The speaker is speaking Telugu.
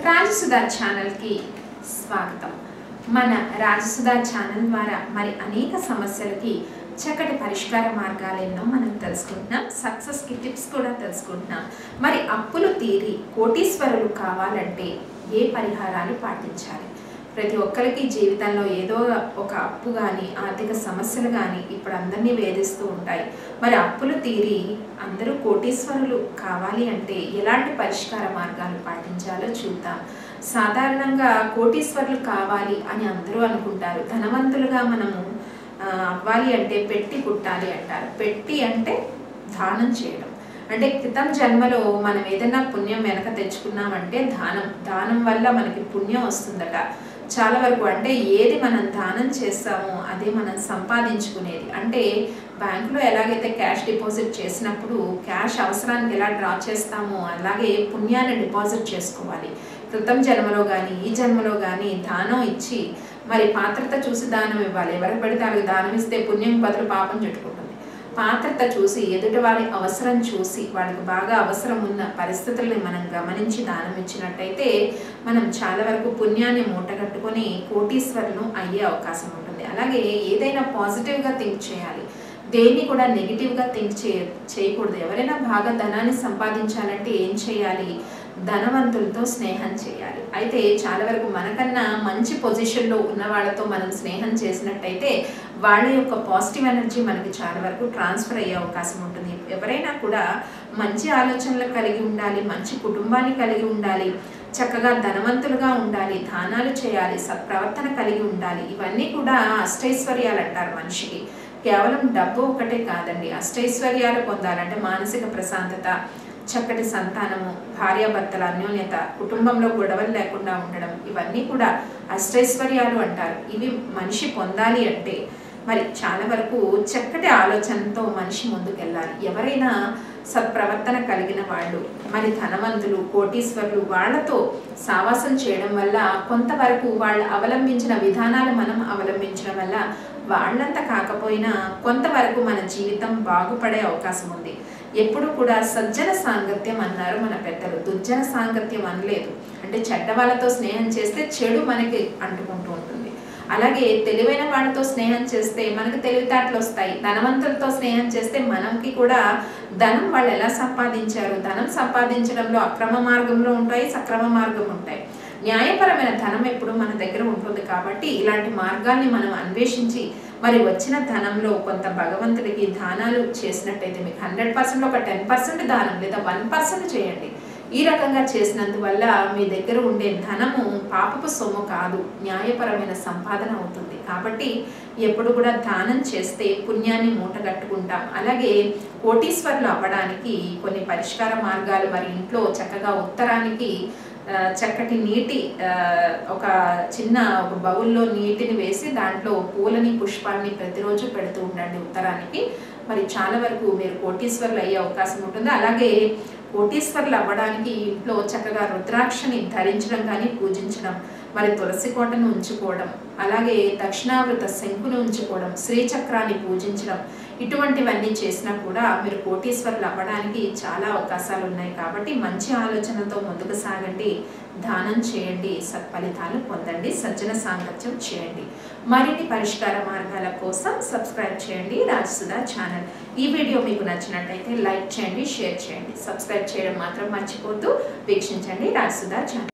రాజసుధా ఛానల్కి స్వాగతం. మన రాజసుధా ఛానల్ ద్వారా మరి అనేక సమస్యలకి చక్కటి పరిష్కార మార్గాలు ఎన్నో మనం తెలుసుకుంటున్నాం. సక్సెస్కి టిప్స్ కూడా తెలుసుకుంటున్నాం. మరి అప్పులు తీరి కోటీశ్వరులు కావాలంటే ఏ పరిహారాలు పాటించాలి? ప్రతి ఒక్కరికి జీవితంలో ఏదో ఒక అప్పు కానీ ఆర్థిక సమస్యలు కానీ ఇప్పుడు అందరినీ వేధిస్తూ ఉంటాయి. మరి అప్పులు తీరి అందరూ కోటీశ్వరులు కావాలి అంటే ఎలాంటి పరిష్కార మార్గాలు పాటించాలో చూద్దాం. సాధారణంగా కోటీశ్వరులు కావాలి అని అందరూ అనుకుంటారు. ధనవంతులుగా మనము అవ్వాలి అంటే పెట్టి పుట్టాలి అంటారు. పెట్టి అంటే దానం చేయడం. అంటే క్రితం జన్మలో మనం ఏదైనా పుణ్యం వెనక తెచ్చుకున్నామంటే దానం వల్ల మనకి పుణ్యం వస్తుందట. చాలా వరకు అంటే ఏది మనం దానం చేస్తామో అదే మనం సంపాదించుకునేది. అంటే బ్యాంకులో ఎలాగైతే క్యాష్ డిపాజిట్ చేసినప్పుడు క్యాష్ అవసరానికి ఎలా డ్రా చేస్తామో అలాగే పుణ్యాన్ని డిపాజిట్ చేసుకోవాలి. క్రితం జన్మలో కానీ ఈ జన్మలో కానీ దానం ఇచ్చి మరి పాత్రత చూసి దానం ఇవ్వాలి. ఎవరికి పడితే వాళ్ళకి దానం ఇస్తే పుణ్యం బదులు పాపం చుట్టుకుంటుంది. పాత్రత చూసి ఎదుటి వారి అవసరం చూసి వాళ్ళకి బాగా అవసరం ఉన్న పరిస్థితుల్ని మనం గమనించి దానం ఇచ్చినట్టయితే మనం చాలా వరకు పుణ్యాన్ని మూటగట్టుకొని కోటీశ్వరులు అయ్యే అవకాశం ఉంటుంది. అలాగే ఏదైనా పాజిటివ్గా థింక్ చేయాలి. దేన్ని కూడా నెగిటివ్గా థింక్ చేయకూడదు. ఎవరైనా బాగా ధనాన్ని సంపాదించాలంటే ఏం చేయాలి? ధనవంతులతో స్నేహం చేయాలి. అయితే చాలా వరకు మనకన్నా మంచి పొజిషన్లో ఉన్న వాళ్ళతో మనం స్నేహం చేసినట్టయితే వాళ్ళ యొక్క పాజిటివ్ ఎనర్జీ మనకి చాలా వరకు ట్రాన్స్ఫర్ అయ్యే అవకాశం ఉంటుంది. ఎవరైనా కూడా మంచి ఆలోచనలు కలిగి ఉండాలి, మంచి కుటుంబాన్ని కలిగి ఉండాలి, చక్కగా ధనవంతులుగా ఉండాలి, దానాలు చేయాలి, సత్ప్రవర్తన కలిగి ఉండాలి. ఇవన్నీ కూడా అష్టైశ్వర్యాలు అంటారు మనిషికి. కేవలం డబ్బు ఒకటే కాదండి. అష్టైశ్వర్యాలు పొందాలంటే మానసిక ప్రశాంతత, చక్కటి సంతానము, భార్యాభర్తల అన్యోన్యత, కుటుంబంలో గొడవలు లేకుండా ఉండడం, ఇవన్నీ కూడా అష్టైశ్వర్యాలు అంటారు. ఇవి మనిషి పొందాలి అంటే మరి చాలా వరకు చక్కటి ఆలోచనతో మనిషి ముందుకెళ్ళాలి. ఎవరైనా సత్ప్రవర్తన కలిగిన వాళ్ళు మరి ధనవంతులు, కోటీశ్వరులు వాళ్ళతో సావాసం చేయడం వల్ల కొంతవరకు వాళ్ళు అవలంబించిన విధానాలు మనం అవలంబించడం వల్ల వాళ్ళంతా కాకపోయినా కొంతవరకు మన జీవితం బాగుపడే అవకాశం ఉంది. ఎప్పుడు కూడా సజ్జన సాంగత్యం అన్నారు మన పెద్దలు, దుర్జన సాంగత్యం అనలేదు. అంటే చెడ్డ వాళ్ళతో స్నేహం చేస్తే చెడు మనకి అంటుకుంటూ ఉంటుంది. అలాగే తెలివైన వాళ్ళతో స్నేహం చేస్తే మనకి తెలివితేటలు వస్తాయి. ధనవంతులతో స్నేహం చేస్తే మనకి కూడా ధనం వాళ్ళు ఎలా సంపాదించారు, ధనం సంపాదించడంలో అక్రమ మార్గంలో ఉంటాయి, సక్రమ మార్గం ఉంటాయి. న్యాయపరమైన ధనం ఎప్పుడు మన దగ్గర ఉంటుంది. కాబట్టి ఇలాంటి మార్గాల్ని మనం అన్వేషించి మరి వచ్చిన ధనంలో కొంత భగవంతుడికి దానాలు చేసినట్టయితే మీకు 100%లో ఒక 10% దానం లేదా 1% చేయండి. ఈ రకంగా చేసినందువల్ల మీ దగ్గర ఉండే ధనము పాపపు సొమ్ము కాదు, న్యాయపరమైన సంపాదన అవుతుంది. కాబట్టి ఎప్పుడు కూడా దానం చేస్తే పుణ్యాన్ని మూటగట్టుకుంటాం. అలాగే కోటీశ్వరులు అవ్వడానికి కొన్ని పరిష్కార మార్గాలు, మరి ఇంట్లో చక్కగా ఉత్తరానికి చక్కటి నీటి ఒక చిన్న ఒక బౌల్లో నీటిని వేసి దాంట్లో పూలని పుష్పాలని ప్రతిరోజు పెడుతూ ఉండండి ఉత్తరానికి. మరి చాలా వరకు మీరు కోటీశ్వరులు అయ్యే అవకాశం ఉంటుంది. అలాగే కోటీశ్వరులు అవ్వడానికి ఇంట్లో చక్కగా రుద్రాక్షని ధరించడం కానీ పూజించడం, మరి తులసి కోటను ఉంచుకోవడం, అలాగే దక్షిణావృత శంకును ఉంచుకోవడం, శ్రీచక్రాన్ని పూజించడం, ఇటువంటివన్నీ చేసినా కూడా మీరు కోటీశ్వరులు అవ్వడానికి చాలా అవకాశాలు ఉన్నాయి. కాబట్టి మంచి ఆలోచనతో ముందుకు సాగండి, దానం చేయండి, సత్ఫలితాలు పొందండి, సజ్జన సాంగత్యం చేయండి. మరిన్ని పరిష్కార మార్గాల కోసం సబ్స్క్రైబ్ చేయండి రాజసుధా ఛానల్. ఈ వీడియో మీకు నచ్చినట్టయితే లైక్ చేయండి, షేర్ చేయండి, సబ్స్క్రైబ్ చేయడం మాత్రం మర్చిపోద్దు. వీక్షించండి రాజసుధా ఛానల్.